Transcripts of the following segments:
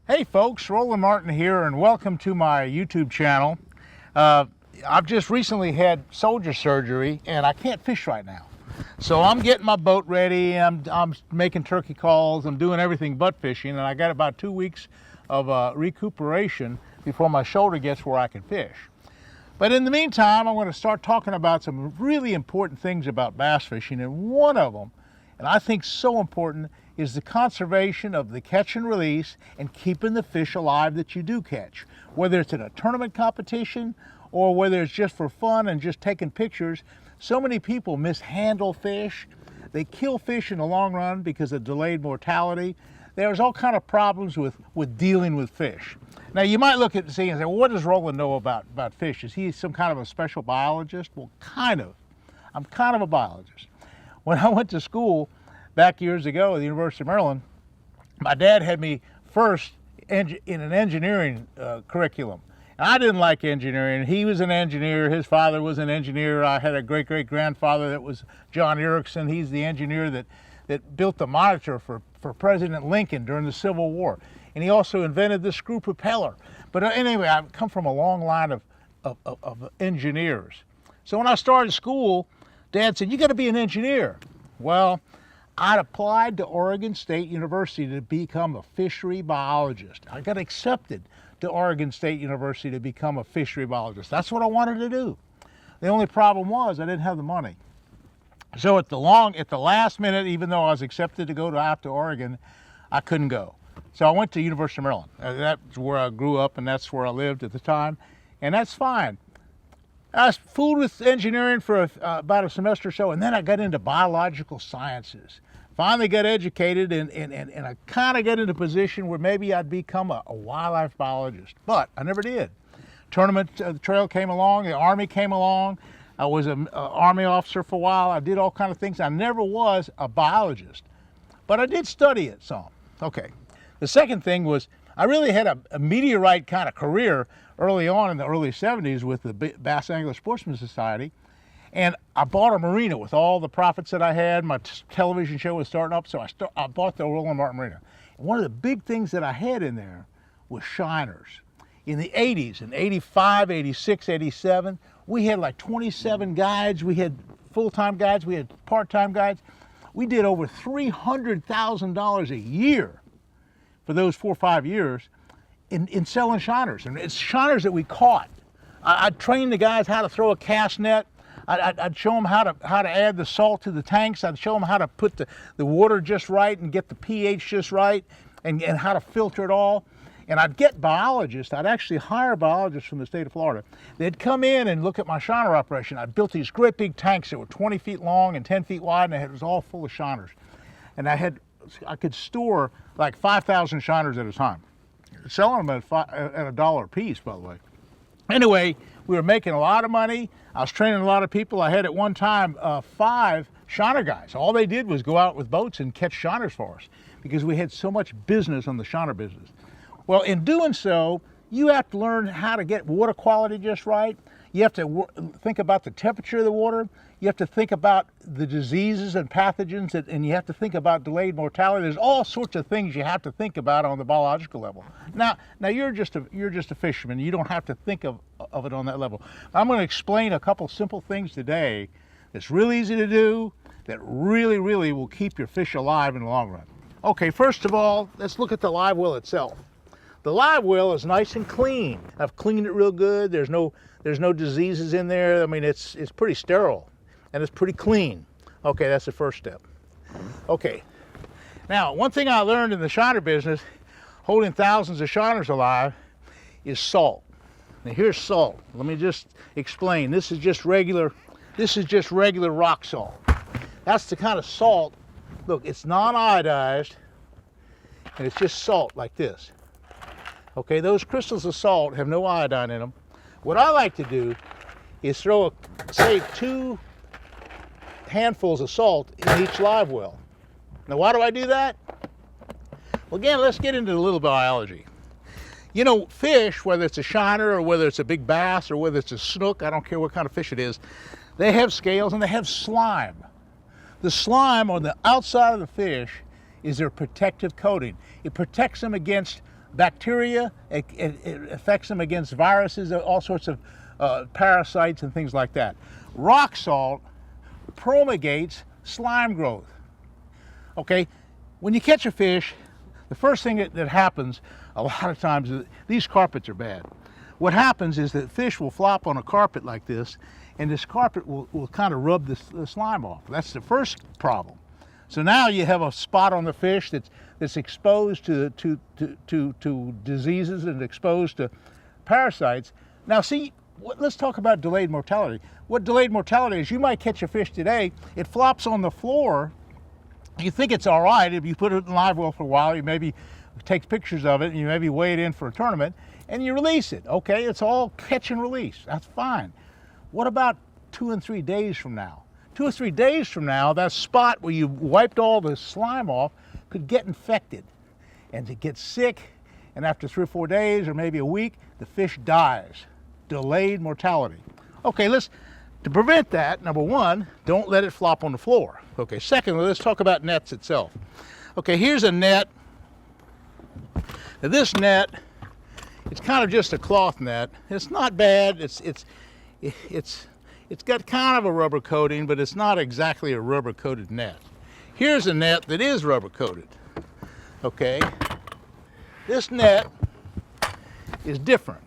Hey folks, Roland Martin here, and welcome to my YouTube channel. I've just recently had soldier surgery and I can't fish right now. So I'm getting my boat ready, I'm making turkey calls, I'm doing everything but fishing, and I got about 2 weeks of recuperation before my shoulder gets where I can fish. But in the meantime, I'm going to start talking about some really important things about bass fishing, and one of them, and I think so important, is the conservation of the catch and release and keeping the fish alive that you do catch. Whether it's in a tournament competition or whether it's just for fun and just taking pictures, so many people mishandle fish. They kill fish in the long run because of delayed mortality. There's all kind of problems with dealing with fish. Now you might look at and see and say, well, what does Roland know about fish? Is he some kind of a special biologist? Well, kind of. I'm kind of a biologist. When I went to school back years ago at the University of Maryland, my dad had me first in an engineering curriculum. And I didn't like engineering. He was an engineer. His father was an engineer. I had a great-great-grandfather that was John Erickson. He's the engineer that built the monitor for President Lincoln during the Civil War. And he also invented the screw propeller. But anyway, I come from a long line of engineers. So when I started school, Dad said, you got to be an engineer. Well, I'd applied to Oregon State University to become a fishery biologist. I got accepted to Oregon State University to become a fishery biologist. That's what I wanted to do. The only problem was I didn't have the money. So at the last minute, even though I was accepted to go out to Oregon, I couldn't go. So I went to University of Maryland. That's where I grew up and that's where I lived at the time. And that's fine. I fooled with engineering for about a semester or so, and then I got into biological sciences. Finally got educated, and I kind of got into a position where maybe I'd become a wildlife biologist, but I never did. Tournament trail came along, the Army came along. I was an Army officer for a while. I did all kinds of things. I never was a biologist, but I did study it some. Okay. The second thing was I really had a meteorite kind of career early on in the early 70s with the Bass Angler Sportsman Society. And I bought a marina with all the profits that I had. My television show was starting up, so I bought the Roland Martin Marina. And one of the big things that I had in there was shiners. In the 80s, in 85, 86, 87, we had like 27 guides. We had full-time guides. We had part-time guides. We did over $300,000 a year for those 4 or 5 years in selling shiners. And it's shiners that we caught. I'd train the guys how to throw a cast net. I'd show them how to add the salt to the tanks. I'd show them how to put the water just right and get the pH just right and how to filter it all. And I'd get biologists. I'd actually hire biologists from the state of Florida. They'd come in and look at my shiner operation. I built these great big tanks that were 20 feet long and 10 feet wide, and it was all full of shiners. And I could store like 5,000 shiners at a time. Selling them at $1 a piece, by the way. Anyway, we were making a lot of money. I was training a lot of people. I had at one time 5 shiner guys. All they did was go out with boats and catch shiners for us because we had so much business on the shiner business. Well, in doing so, you have to learn how to get water quality just right. You have to think about the temperature of the water. You have to think about the diseases and pathogens, and you have to think about delayed mortality. There's all sorts of things you have to think about on the biological level. Now you're just a fisherman. You don't have to think of it on that level. I'm going to explain a couple simple things today that's really easy to do, that really, really will keep your fish alive in the long run. Okay, first of all, let's look at the live well itself. The live well is nice and clean. I've cleaned it real good. There's no diseases in there. I mean, it's pretty sterile and it's pretty clean. Okay, that's the first step. Okay, now one thing I learned in the shiner business, holding thousands of shiners alive, is salt. Now here's salt. Let me just explain. This is just regular rock salt. That's the kind of salt. Look, it's non-iodized and it's just salt like this. Okay, those crystals of salt have no iodine in them. What I like to do is throw, say, 2 handfuls of salt in each live well. Now, why do I do that? Well, again, let's get into a little biology. You know, fish, whether it's a shiner or whether it's a big bass or whether it's a snook, I don't care what kind of fish it is, they have scales and they have slime. The slime on the outside of the fish is their protective coating. It protects them against bacteria, it affects them against viruses, all sorts of parasites and things like that. Rock salt promulgates slime growth. Okay, when you catch a fish, the first thing that happens a lot of times is these carpets are bad. What happens is that fish will flop on a carpet like this, and this carpet will kind of rub the slime off. That's the first problem. So now you have a spot on the fish that's exposed to diseases and exposed to parasites. Now see, let's talk about delayed mortality. What delayed mortality is, you might catch a fish today, it flops on the floor, you think it's all right. If you put it in Livewell for a while, you maybe take pictures of it, and you maybe weigh it in for a tournament, and you release it. Okay, it's all catch and release, that's fine. What about 2 and 3 days from now? 2 or 3 days from now, that spot where you wiped all the slime off could get infected, and it gets sick, and after 3 or 4 days, or maybe a week, the fish dies. Delayed mortality. Okay, to prevent that, number one, don't let it flop on the floor. Okay, secondly, let's talk about nets itself. Okay, here's a net. Now this net, it's kind of just a cloth net. It's not bad. It's got kind of a rubber coating, but it's not exactly a rubber coated net. Here's a net that is rubber coated. Okay, this net is different.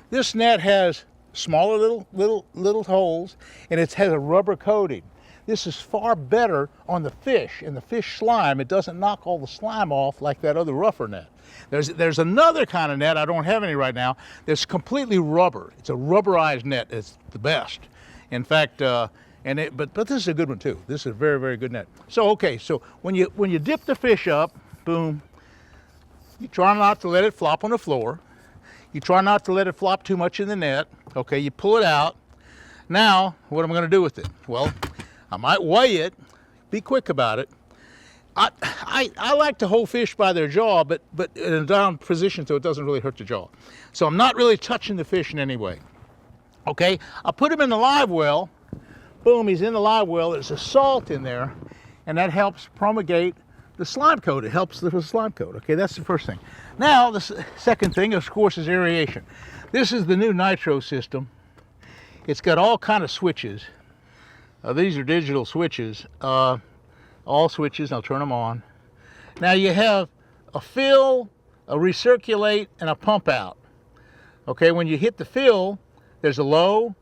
This net has smaller little holes, and it has a rubber coating. This is far better on the fish and the fish slime. It doesn't knock all the slime off like that other rougher net. There's another kind of net, I don't have any right now, that's completely rubber. It's a rubberized net. It's the best. In fact, but this is a good one too. This is a very, very good net. So okay, so when you dip the fish up, boom, you try not to let it flop on the floor. You try not to let it flop too much in the net. Okay, you pull it out. Now, what am I going to do with it? Well, I might weigh it. Be quick about it. I like to hold fish by their jaw, but in a down position so it doesn't really hurt the jaw. So I'm not really touching the fish in any way. Okay, I put him in the live well. Boom, he's in the live well. There's a salt in there, and that helps promulgate the slime coat. It helps the slime coat. Okay, that's the first thing. Now, the second thing, of course, is aeration. This is the new nitro system. It's got all kind of switches. These are digital switches. All switches, I'll turn them on. Now you have a fill, a recirculate, and a pump out. Okay, when you hit the fill, there's a low,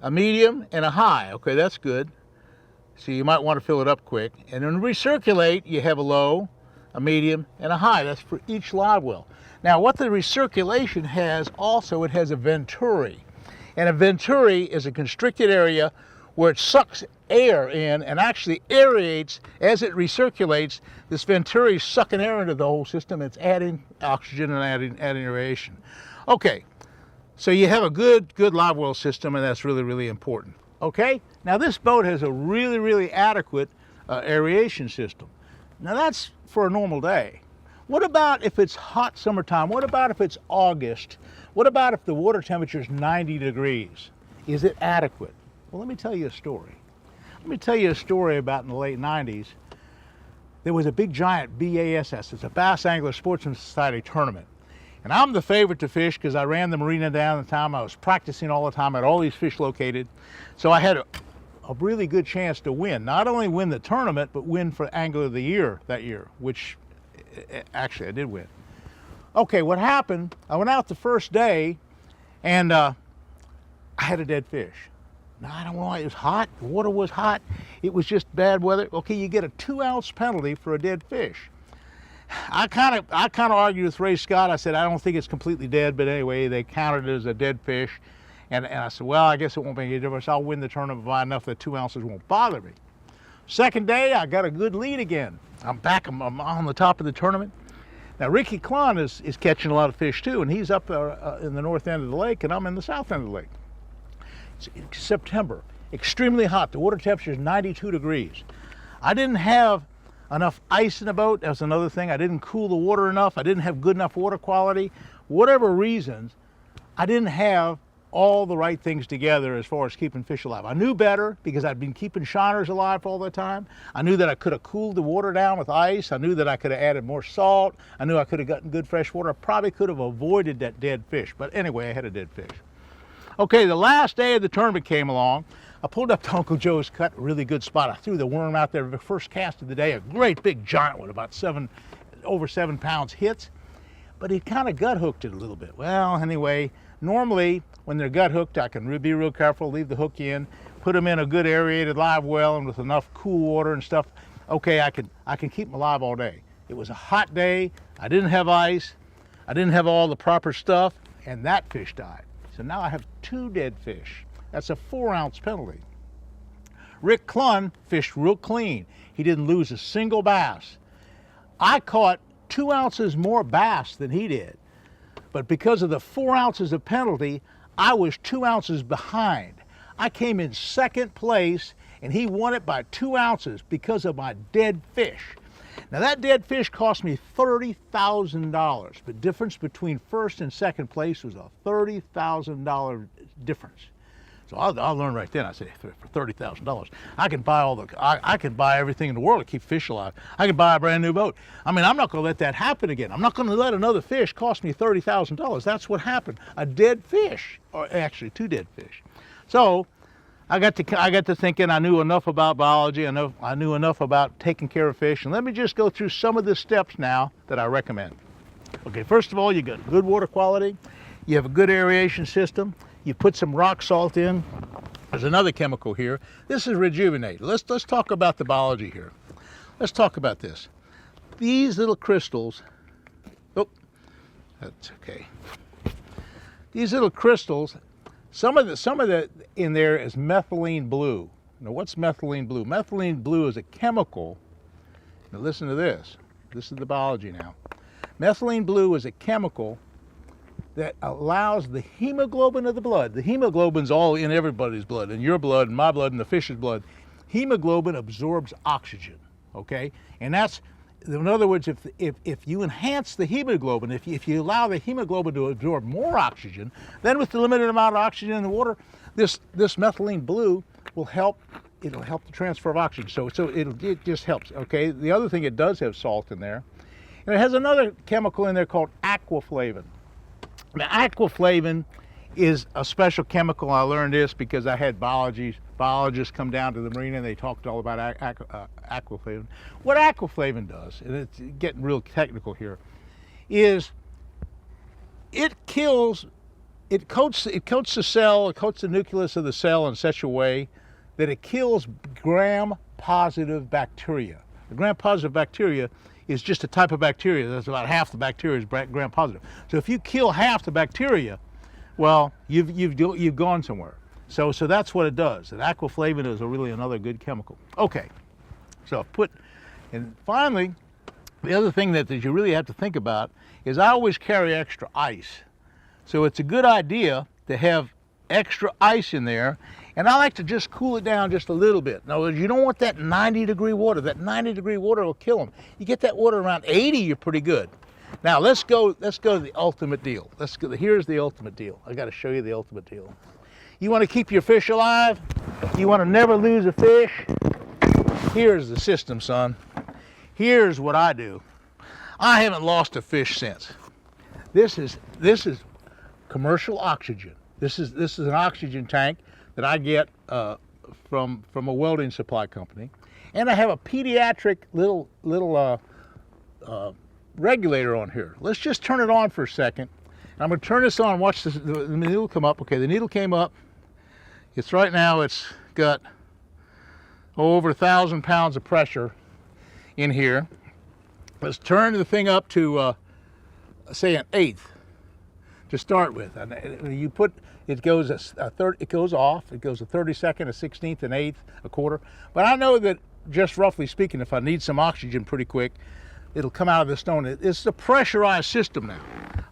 a medium, and a high. Okay, that's good. So you might want to fill it up quick. And then recirculate, you have a low, a medium, and a high. That's for each live well. Now what the recirculation has also, it has a venturi. And a venturi is a constricted area where it sucks air in and actually aerates as it recirculates. This venturi is sucking air into the whole system. It's adding oxygen and adding aeration. Okay, so you have a good live well system, and that's really, really important. Okay, now this boat has a really, really adequate aeration system. Now that's for a normal day. What about if it's hot summertime? What about if it's August? What about if the water temperature is 90 degrees? Is it adequate? Well, let me tell you a story. Let me tell you a story about in the late 90s. There was a big giant B.A.S.S. It's a Bass Angler Sportsman Society tournament. And I'm the favorite to fish because I ran the marina down the time. I was practicing all the time. I had all these fish located. So I had a really good chance to win. Not only win the tournament, but win for Angler of the Year that year, which actually I did win. Okay, what happened, I went out the first day and I had a dead fish. Now, I don't know why. It was hot. The water was hot. It was just bad weather. Okay, you get a 2-ounce penalty for a dead fish. I kind of argued with Ray Scott. I said, I don't think it's completely dead, but anyway, they counted it as a dead fish. And I said, well, I guess it won't make any difference. I'll win the tournament by enough that 2 ounces won't bother me. Second day, I got a good lead again. I'm back. I'm on the top of the tournament. Now, Ricky Klon is catching a lot of fish too, and he's up in the north end of the lake, and I'm in the south end of the lake. It's September, extremely hot. The water temperature is 92 degrees. I didn't have enough ice in the boat. That was another thing. I didn't cool the water enough. I didn't have good enough water quality. Whatever reasons, I didn't have all the right things together as far as keeping fish alive. I knew better because I'd been keeping shiners alive all the time. I knew that I could have cooled the water down with ice. I knew that I could have added more salt. I knew I could have gotten good fresh water. I probably could have avoided that dead fish. But anyway, I had a dead fish. Okay, the last day of the tournament came along. I pulled up to Uncle Joe's cut, a really good spot. I threw the worm out there, the first cast of the day, a great big giant one, about over 7 pounds hits. But he kind of gut hooked it a little bit. Well, anyway, normally when they're gut hooked, I can be real careful, leave the hook in, put them in a good aerated live well and with enough cool water and stuff. Okay, I can keep them alive all day. It was a hot day. I didn't have ice. I didn't have all the proper stuff, and that fish died. So now I have 2 dead fish. That's a 4-ounce penalty. Rick Clunn fished real clean. He didn't lose a single bass. I caught 2 ounces more bass than he did. But because of the 4 ounces of penalty, I was 2 ounces behind. I came in 2nd place and he won it by 2 ounces because of my dead fish. Now that dead fish cost me $30,000. The difference between 1st and 2nd place was a $30,000 difference. So I learned right then. I said, for $30,000, I can buy I can buy everything in the world to keep fish alive. I can buy a brand new boat. I mean, I'm not going to let that happen again. I'm not going to let another fish cost me $30,000. That's what happened. A dead fish, or actually 2 dead fish. So I got to thinking. I knew enough about biology. I knew enough about taking care of fish. And let me just go through some of the steps now that I recommend. Okay, first of all, you got good water quality. You have a good aeration system. You put some rock salt in. There's another chemical here. This is rejuvenate. Let's talk about the biology here. Let's talk about this. These little crystals, oh, that's okay. These little crystals, some of the in there is methylene blue. Now what's methylene blue? Methylene blue is a chemical. Now listen to this. This is the biology now. Methylene blue is a chemical that allows the hemoglobin of the blood. The hemoglobin's all in everybody's blood, in your blood, in my blood, in the fish's blood. Hemoglobin absorbs oxygen, okay? And that's, in other words, if you enhance the hemoglobin, if you allow the hemoglobin to absorb more oxygen, then with the limited amount of oxygen in the water, this methylene blue will help. It'll help the transfer of oxygen. So it just helps, okay? The other thing, it does have salt in there. And it has another chemical in there called aquaflavin. Now, aquaflavin is a special chemical. I learned this because I had biologists come down to the marina and they talked all about aquaflavin. What aquaflavin does, and it's getting real technical here, is it coats the cell, it coats the nucleus of the cell in such a way that it kills gram-positive bacteria. The gram-positive bacteria is just a type of bacteria. That's about half the bacteria is gram-positive. So if you kill half the bacteria, well, you've gone somewhere. So that's what it does. And aquaflavin is really another good chemical. Okay, so and finally, the other thing that you really have to think about is I always carry extra ice. So it's a good idea to have extra ice in there, and I like to just cool it down just a little bit. Now, you don't want that 90-degree water. That 90-degree water will kill them. You get that water around 80, you're pretty good. Now let's go to the ultimate deal. Here's the ultimate deal. I got to show you the ultimate deal. You want to keep your fish alive? You want to never lose a fish? Here's the system, son. Here's what I do. I haven't lost a fish since. This is commercial oxygen. This is an oxygen tank that I get from a welding supply company, and I have a pediatric little regulator on here. Let's just turn it on for a second. I'm going to turn this on. Watch this. The needle come up. Okay, the needle came up. It's right now. It's got over 1,000 pounds of pressure in here. Let's turn the thing up to say an eighth to start with. And you put it goes it goes off. It goes a 32nd, a 16th, an eighth, a quarter. But I know that just roughly speaking, if I need some oxygen pretty quick, it'll come out of the stone. It's a pressurized system now.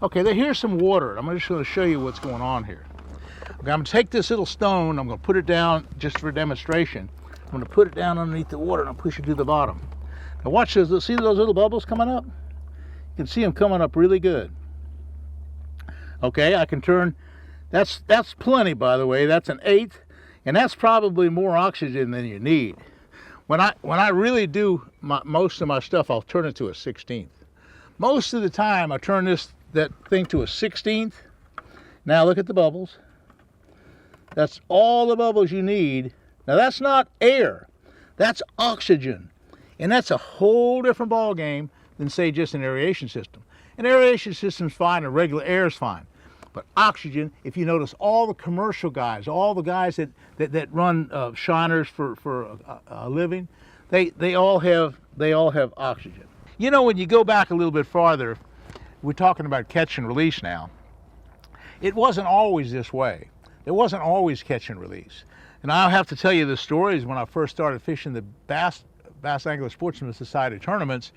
Okay, here's some water. I'm just going to show you what's going on here. Okay, I'm going to take this little stone. I'm going to put it down just for demonstration. I'm going to put it down underneath the water and I'll push it to the bottom. Now watch this. See those little bubbles coming up? You can see them coming up really good. Okay, I can turn That's plenty, by the way. That's an 1/8, and that's probably more oxygen than you need. When I really do most of my stuff, I'll turn it to a 1/16. Most of the time, I turn that thing to a 1/16. Now look at the bubbles. That's all the bubbles you need. Now that's not air, that's oxygen, and that's a whole different ball game than say just an aeration system. An aeration system's fine, and regular air is fine. But oxygen, if you notice, all the commercial guys, all the guys that run shiners for a living, they all have oxygen. You know, when you go back a little bit farther, we're talking about catch and release now. It wasn't always this way. There wasn't always catch and release. And I'll have to tell you the stories when I first started fishing the Bass Angler Sportsman Society tournaments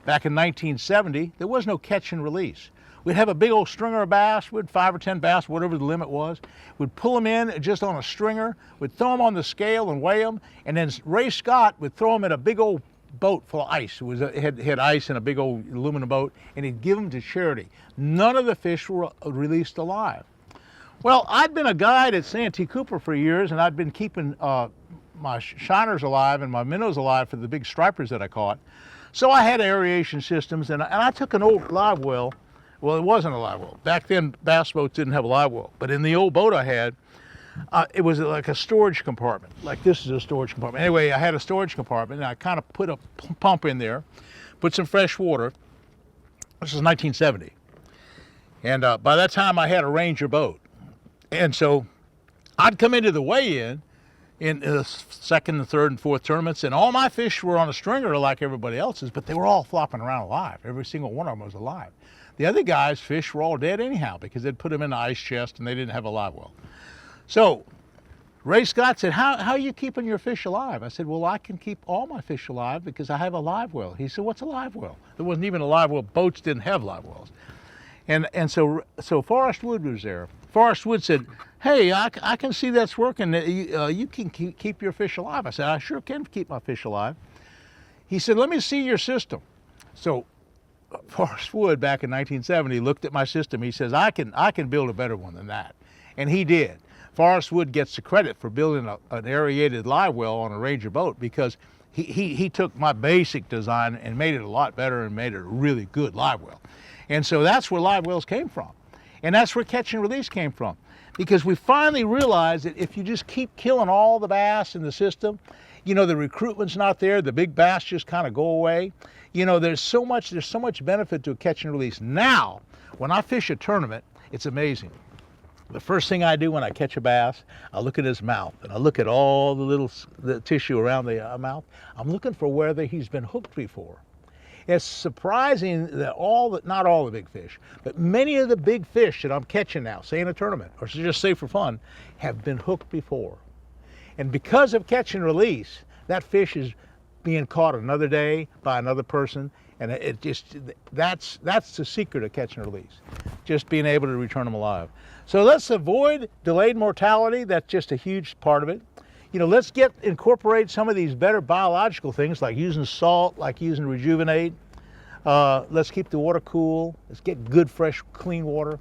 back in 1970. There was no catch and release. We'd have a big old stringer of bass, we'd 5 or 10 bass, whatever the limit was. We'd pull them in just on a stringer, we'd throw them on the scale and weigh them, and then Ray Scott would throw them in a big old boat full of ice. It had ice in a big old aluminum boat, and he'd give them to charity. None of the fish were released alive. Well, I'd been a guide at Santee Cooper for years, and I'd been keeping my shiners alive and my minnows alive for the big stripers that I caught. So I had aeration systems, and I took an old live well. Well, it wasn't a live well. Back then, bass boats didn't have a live well. But in the old boat I had, it was like a storage compartment. Like this is a storage compartment. Anyway, I had a storage compartment, and I kind of put a pump in there, put some fresh water. This is 1970. And by that time, I had a Ranger boat. And so I'd come into the weigh-in in the second, and third, and fourth tournaments, and all my fish were on a stringer like everybody else's, but they were all flopping around alive. Every single one of them was alive. The other guys' fish were all dead anyhow because they'd put them in the ice chest and they didn't have a live well. So Ray Scott said, how are you keeping your fish alive? I said, well, I can keep all my fish alive because I have a live well. He said, what's a live well? There wasn't even a live well. Boats didn't have live wells. And so Forrest Wood was there. Forrest Wood said, hey, I can see that's working. You can keep your fish alive. I said, I sure can keep my fish alive. He said, let me see your system. So Forrest Wood back in 1970 looked at my system. He says, I can build a better one than that. And he did. Forrest Wood gets the credit for building an aerated live well on a Ranger boat because he took my basic design and made it a lot better and made it a really good live well. And so that's where live wells came from. And that's where catch and release came from. Because we finally realized that if you just keep killing all the bass in the system, you know, the recruitment's not there, the big bass just kind of go away. You know, there's so much benefit to a catch and release. Now, when I fish a tournament, it's amazing. The first thing I do when I catch a bass, I look at his mouth, and I look at all the tissue around the mouth. I'm looking for whether he's been hooked before. It's surprising that not all the big fish, but many of the big fish that I'm catching now, say in a tournament, or just say for fun, have been hooked before. And because of catch and release, that fish is being caught another day by another person, and that's the secret of catch and release, just being able to return them alive. So let's avoid delayed mortality. That's just a huge part of it. You know, let's incorporate some of these better biological things like using salt, like using Rejuvenate. Let's keep the water cool. Let's get good, fresh, clean water.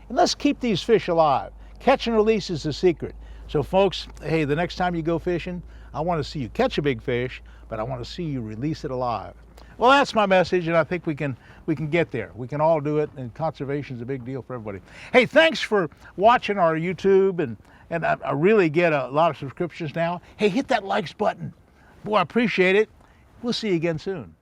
And let's keep these fish alive. Catch and release is the secret. So folks, hey, the next time you go fishing, I want to see you catch a big fish, but I want to see you release it alive. Well, that's my message, and I think we can get there. We can all do it, and conservation is a big deal for everybody. Hey, thanks for watching our YouTube, and I really get a lot of subscriptions now. Hey, hit that likes button. Boy, I appreciate it. We'll see you again soon.